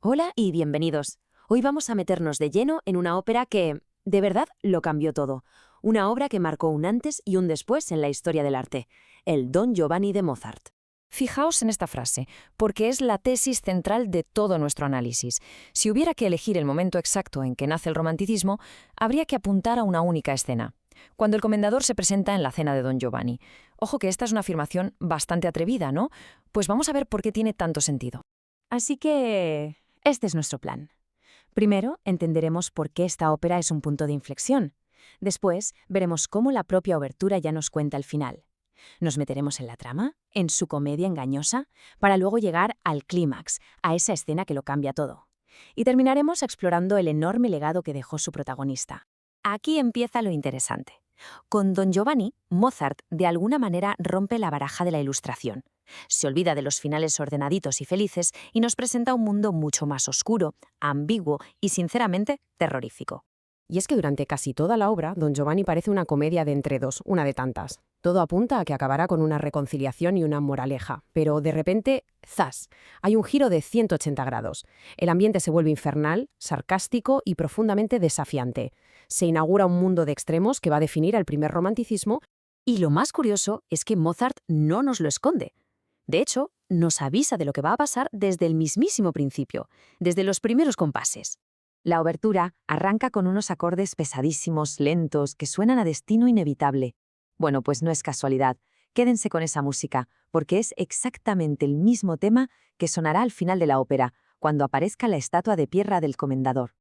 Hola y bienvenidos. Hoy vamos a meternos de lleno en una ópera que, de verdad, lo cambió todo. Una obra que marcó un antes y un después en la historia del arte, el Don Giovanni de Mozart. Fijaos en esta frase, porque es la tesis central de todo nuestro análisis. Si hubiera que elegir el momento exacto en que nace el romanticismo, habría que apuntar a una única escena, cuando el comendador se presenta en la cena de Don Giovanni. Ojo que esta es una afirmación bastante atrevida, ¿no? Pues vamos a ver por qué tiene tanto sentido. Así que, este es nuestro plan. Primero, entenderemos por qué esta ópera es un punto de inflexión. Después, veremos cómo la propia obertura ya nos cuenta el final. Nos meteremos en la trama, en su comedia engañosa, para luego llegar al clímax, a esa escena que lo cambia todo. Y terminaremos explorando el enorme legado que dejó su protagonista. Aquí empieza lo interesante. Con Don Giovanni, Mozart de alguna manera rompe la baraja de la Ilustración. Se olvida de los finales ordenaditos y felices y nos presenta un mundo mucho más oscuro, ambiguo y, sinceramente, terrorífico. Y es que durante casi toda la obra, Don Giovanni parece una comedia de enredos, una de tantas. Todo apunta a que acabará con una reconciliación y una moraleja, pero de repente, ¡zas!, hay un giro de 180 grados. El ambiente se vuelve infernal, sarcástico y profundamente desafiante. Se inaugura un mundo de extremos que va a definir el primer romanticismo. Y lo más curioso es que Mozart no nos lo esconde. De hecho, nos avisa de lo que va a pasar desde el mismísimo principio, desde los primeros compases. La obertura arranca con unos acordes pesadísimos, lentos, que suenan a destino inevitable. Bueno, pues no es casualidad. Quédense con esa música, porque es exactamente el mismo tema que sonará al final de la ópera, cuando aparezca la estatua de piedra del comendador.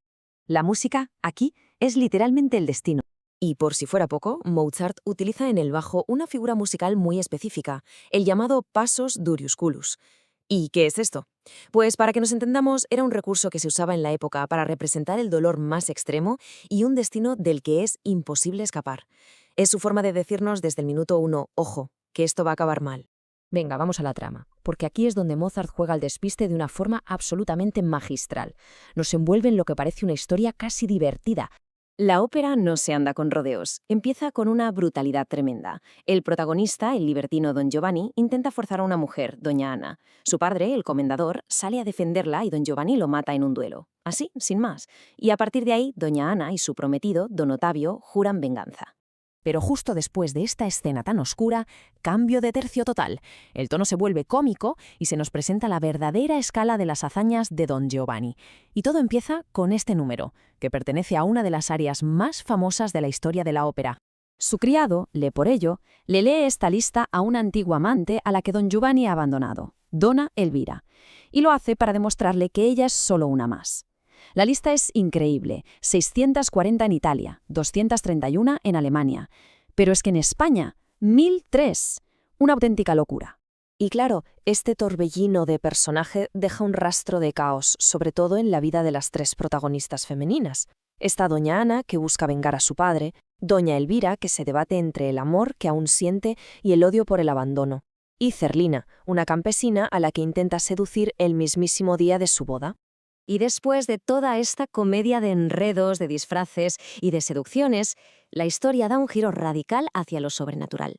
La música, aquí, es literalmente el destino. Y por si fuera poco, Mozart utiliza en el bajo una figura musical muy específica, el llamado passus duriusculus. ¿Y qué es esto? Pues para que nos entendamos, era un recurso que se usaba en la época para representar el dolor más extremo y un destino del que es imposible escapar. Es su forma de decirnos desde el minuto uno, ojo, que esto va a acabar mal. Venga, vamos a la trama, porque aquí es donde Mozart juega al despiste de una forma absolutamente magistral. Nos envuelve en lo que parece una historia casi divertida. La ópera no se anda con rodeos. Empieza con una brutalidad tremenda. El protagonista, el libertino Don Giovanni, intenta forzar a una mujer, doña Ana. Su padre, el comendador, sale a defenderla y Don Giovanni lo mata en un duelo. Así, sin más. Y a partir de ahí, doña Ana y su prometido, Don Ottavio, juran venganza. Pero justo después de esta escena tan oscura, cambio de tercio total. El tono se vuelve cómico y se nos presenta la verdadera escala de las hazañas de Don Giovanni. Y todo empieza con este número, que pertenece a una de las arias más famosas de la historia de la ópera. Su criado, Leporello, le lee esta lista a una antigua amante a la que Don Giovanni ha abandonado, Donna Elvira, y lo hace para demostrarle que ella es solo una más. La lista es increíble, 640 en Italia, 231 en Alemania. Pero es que en España, 1003. Una auténtica locura. Y claro, este torbellino de personaje deja un rastro de caos, sobre todo en la vida de las tres protagonistas femeninas. Está doña Ana, que busca vengar a su padre, doña Elvira, que se debate entre el amor que aún siente y el odio por el abandono, y Zerlina, una campesina a la que intenta seducir el mismísimo día de su boda. Y después de toda esta comedia de enredos, de disfraces y de seducciones, la historia da un giro radical hacia lo sobrenatural.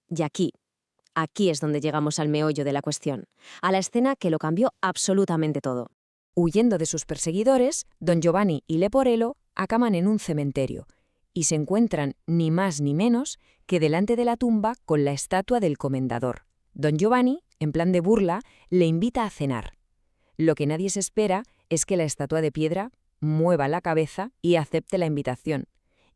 Y aquí es donde llegamos al meollo de la cuestión, a la escena que lo cambió absolutamente todo. Huyendo de sus perseguidores, Don Giovanni y Leporello acaman en un cementerio y se encuentran ni más ni menos que delante de la tumba con la estatua del comendador. Don Giovanni, en plan de burla, le invita a cenar. Lo que nadie se espera es que la estatua de piedra mueva la cabeza y acepte la invitación.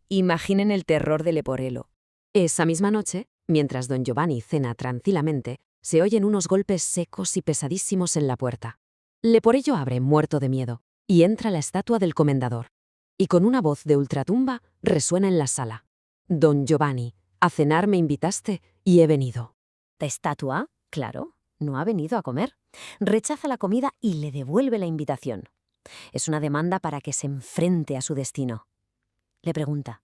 Imaginen el terror de Leporello. Esa misma noche, mientras Don Giovanni cena tranquilamente, se oyen unos golpes secos y pesadísimos en la puerta. Leporello abre muerto de miedo y entra la estatua del comendador. Y con una voz de ultratumba resuena en la sala. Don Giovanni, a cenar me invitaste y he venido. ¿La estatua? Claro. No ha venido a comer. Rechaza la comida y le devuelve la invitación. Es una demanda para que se enfrente a su destino. Le pregunta,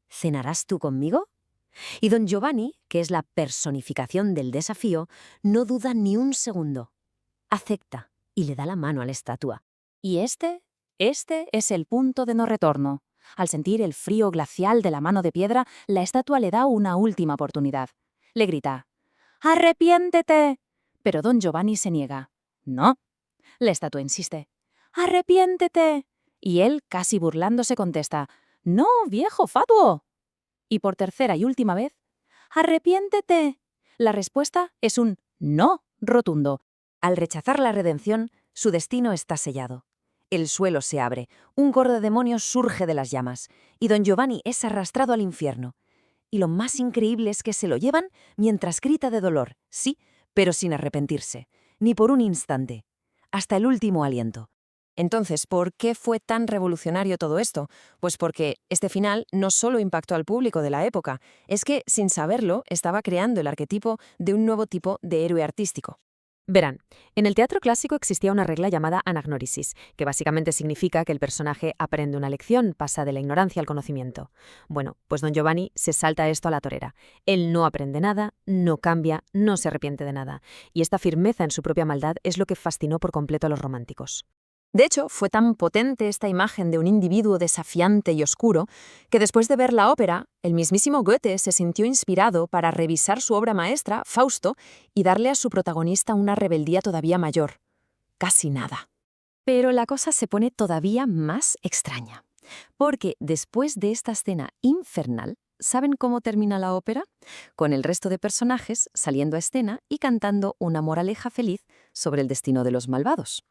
¿cenarás tú conmigo? Y Don Giovanni, que es la personificación del desafío, no duda ni un segundo. Acepta y le da la mano a la estatua. Y este es el punto de no retorno. Al sentir el frío glacial de la mano de piedra, la estatua le da una última oportunidad. Le grita, ¡arrepiéntete! Pero Don Giovanni se niega. No. La estatua insiste. ¡arrepiéntete! Y él, casi burlándose, contesta, ¡no, viejo fatuo! Y por tercera y última vez, ¡arrepiéntete! La respuesta es un no rotundo. Al rechazar la redención, su destino está sellado. El suelo se abre, un gordo demonio surge de las llamas, y don Giovanni es arrastrado al infierno. Y lo más increíble es que se lo llevan mientras grita de dolor, sí, pero sin arrepentirse, ni por un instante, hasta el último aliento. Entonces, ¿por qué fue tan revolucionario todo esto? Pues porque este final no solo impactó al público de la época, es que, sin saberlo, estaba creando el arquetipo de un nuevo tipo de héroe artístico. Verán, en el teatro clásico existía una regla llamada anagnórisis, que básicamente significa que el personaje aprende una lección, pasa de la ignorancia al conocimiento. Bueno, pues don Giovanni se salta esto a la torera. Él no aprende nada, no cambia, no se arrepiente de nada. Y esta firmeza en su propia maldad es lo que fascinó por completo a los románticos. De hecho, fue tan potente esta imagen de un individuo desafiante y oscuro que después de ver la ópera, el mismísimo Goethe se sintió inspirado para revisar su obra maestra, Fausto, y darle a su protagonista una rebeldía todavía mayor. Casi nada. Pero la cosa se pone todavía más extraña, porque después de esta escena infernal, ¿saben cómo termina la ópera? Con el resto de personajes saliendo a escena y cantando una moraleja feliz sobre el destino de los malvados.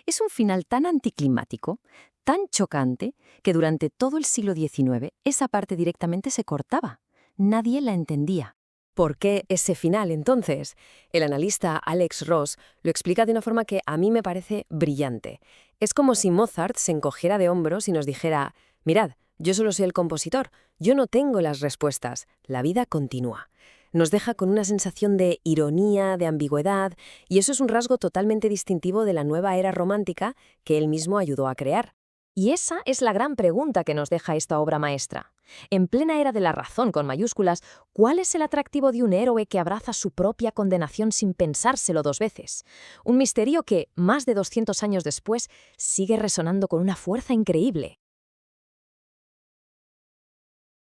Es un final tan anticlimático, tan chocante, que durante todo el siglo XIX esa parte directamente se cortaba. Nadie la entendía. ¿Por qué ese final, entonces? El analista Alex Ross lo explica de una forma que a mí me parece brillante. Es como si Mozart se encogiera de hombros y nos dijera, mirad, yo solo soy el compositor, yo no tengo las respuestas, la vida continúa. Nos deja con una sensación de ironía, de ambigüedad, y eso es un rasgo totalmente distintivo de la nueva era romántica que él mismo ayudó a crear. Y esa es la gran pregunta que nos deja esta obra maestra. En plena era de la razón con mayúsculas, ¿cuál es el atractivo de un héroe que abraza su propia condenación sin pensárselo dos veces? Un misterio que, más de 200 años después, sigue resonando con una fuerza increíble.